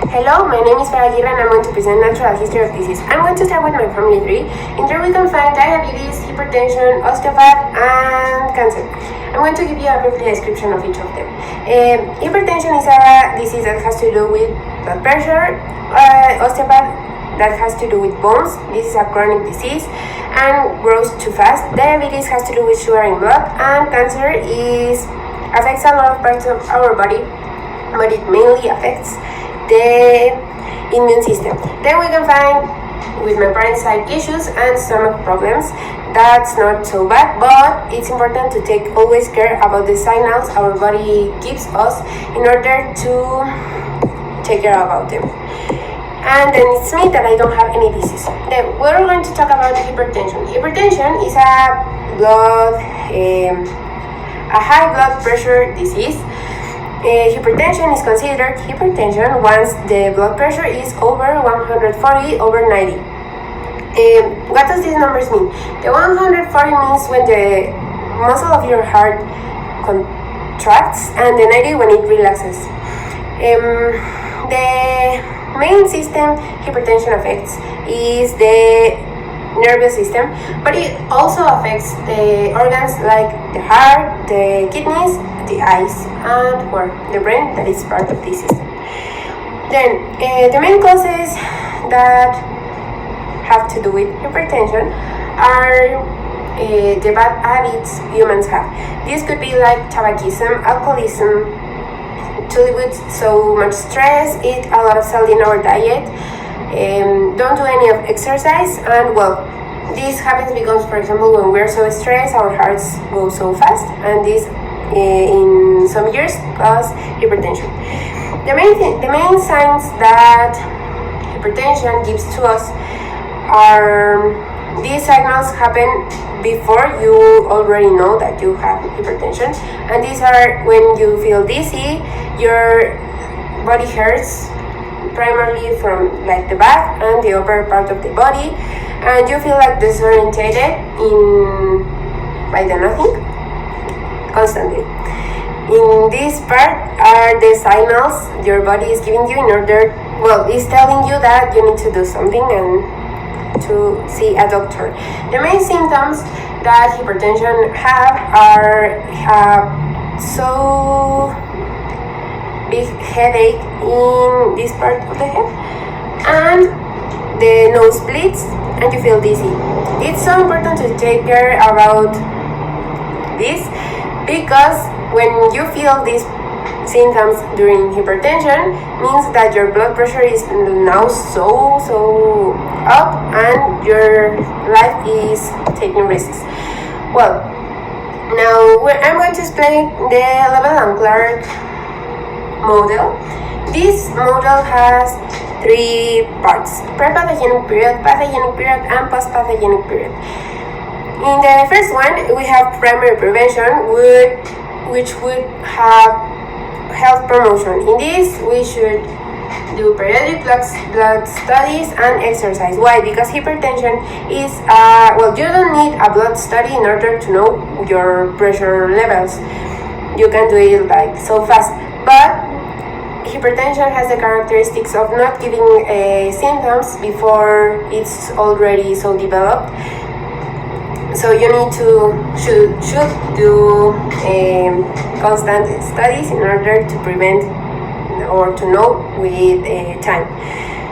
Hello, my name is Farah and I'm going to present natural history of disease. I'm going to start with my family tree. In there we can find diabetes, hypertension, osteopath, and cancer. I'm going to give you a brief description of each of them. Hypertension is a disease that has to do with blood pressure. Osteopath, that has to do with bones. This is a chronic disease and grows too fast. Diabetes has to do with sugar in blood, and cancer affects a lot of parts of our body, but it mainly affects the immune system. Then we can find with membrane side issues and stomach problems. That's not so bad, but it's important to take always care about the signals our body gives us in order to take care about them. And then it's me that I don't have any disease. Then we're going to talk about hypertension. Hypertension is a high blood pressure disease. Hypertension is considered hypertension once the blood pressure is over 140/90. What does these numbers mean? The 140 means when the muscle of your heart contracts, and the 90 when it relaxes. The main system hypertension affects is the nervous system, but it also affects the organs like the heart, the kidneys, the eyes, and the brain, that is part of this system. Then the main causes that have to do with hypertension are the bad habits humans have. These could be like tabacism, alcoholism, to live with so much stress, eat a lot of salt in our diet, don't do any of exercise, and this happens because, for example, when we're so stressed, our hearts go so fast, and this in some years cause hypertension. The main signs that hypertension gives to us are these signals happen before you already know that you have hypertension, and these are when you feel dizzy, your body hurts primarily from like the back and the upper part of the body, and you feel like disorientated by the nothing constantly. In this part are the signals your body is giving you is telling you that you need to do something and to see a doctor. The main symptoms that hypertension have so big headache in this part of the head, and the nose bleeds, and you feel dizzy. It's so important to take care about this, because when you feel these symptoms during hypertension, means that your blood pressure is now so up and your life is taking risks. Now I'm going to explain the Level and Clark model. This model has 3 parts: pre-pathogenic period, pathogenic period, and post-pathogenic period. In the first one, we have primary prevention, which would have health promotion. In this, we should do periodic blood studies and exercise. Why? Because hypertension is you don't need a blood study in order to know your pressure levels. You can do it like so fast, but hypertension has the characteristics of not giving symptoms before it's already so developed. So you should do constant studies in order to prevent or to know with time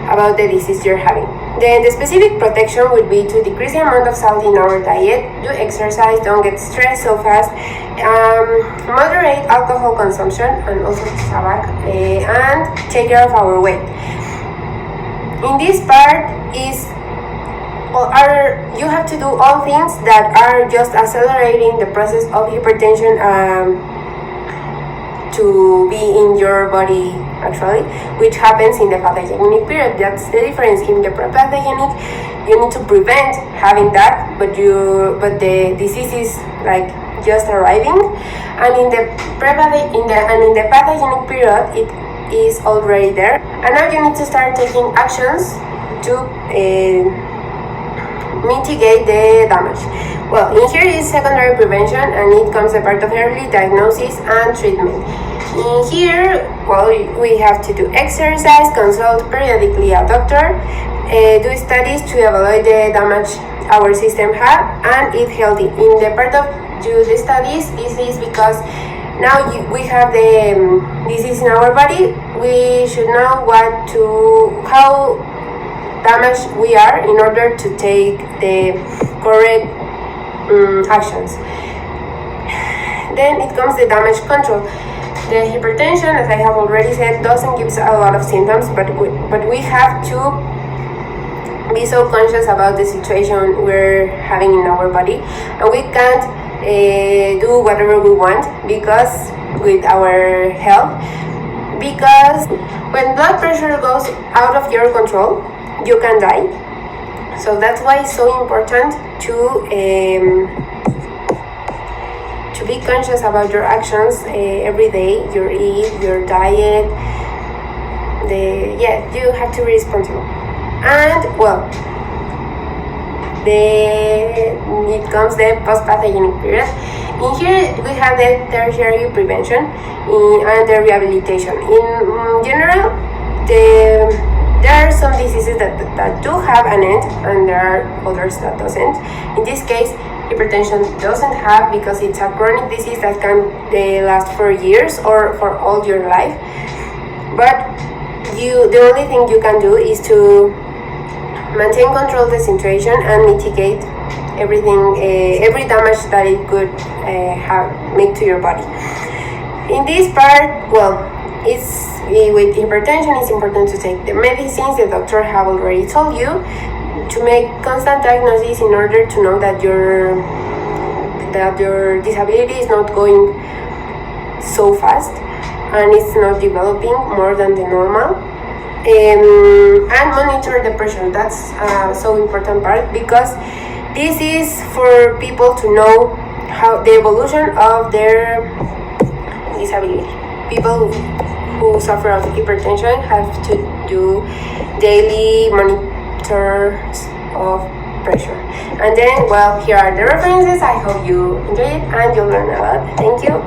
about the disease you're having. Then the specific protection would be to decrease the amount of salt in our diet, do exercise, don't get stressed so fast, moderate alcohol consumption and also tobacco, and take care of our weight. In this part you have to do all things that are just accelerating the process of hypertension to be in your body actually, which happens in the pathogenic period. That's the difference. In the pre-pathogenic, you need to prevent having that, but the disease is like just arriving, and in the pathogenic period, it is already there, and now you need to start taking actions to mitigate the damage. In here is secondary prevention, and it comes a part of early diagnosis and treatment. In here, well, we have to do exercise, consult periodically a doctor, do studies to evaluate the damage our system have, and eat healthy. In the part of do the studies, this is because now we have the disease in our body. We should know how damaged we are in order to take the correct actions. Then it comes the damage control. The hypertension, as I have already said, doesn't give a lot of symptoms, but we have to be so conscious about the situation we're having in our body, and we can't do whatever we want because with our health, because when blood pressure goes out of your control, you can die. So that's why it's so important to be conscious about your actions every day, your eat, your diet. You have to be responsible. And well, it comes the post-pathogenic period. In here we have the tertiary prevention and the rehabilitation. In general, there are some diseases that do have an end, and there are others that doesn't. In this case, hypertension doesn't have, because it's a chronic disease that can last for years or for all your life. But the only thing you can do is to maintain control of the situation and mitigate everything, every damage that it could make to your body. In this part, well, with hypertension, it's important to take the medicines the doctor have already told you, to make constant diagnosis in order to know that your disability is not going so fast and it's not developing more than the normal. And monitor the pressure. That's so important part, because this is for people to know how the evolution of their disability. People who suffer of hypertension have to do daily monitors of pressure. And then, well, here are the references. I hope you enjoy it and you'll learn a lot. Thank you.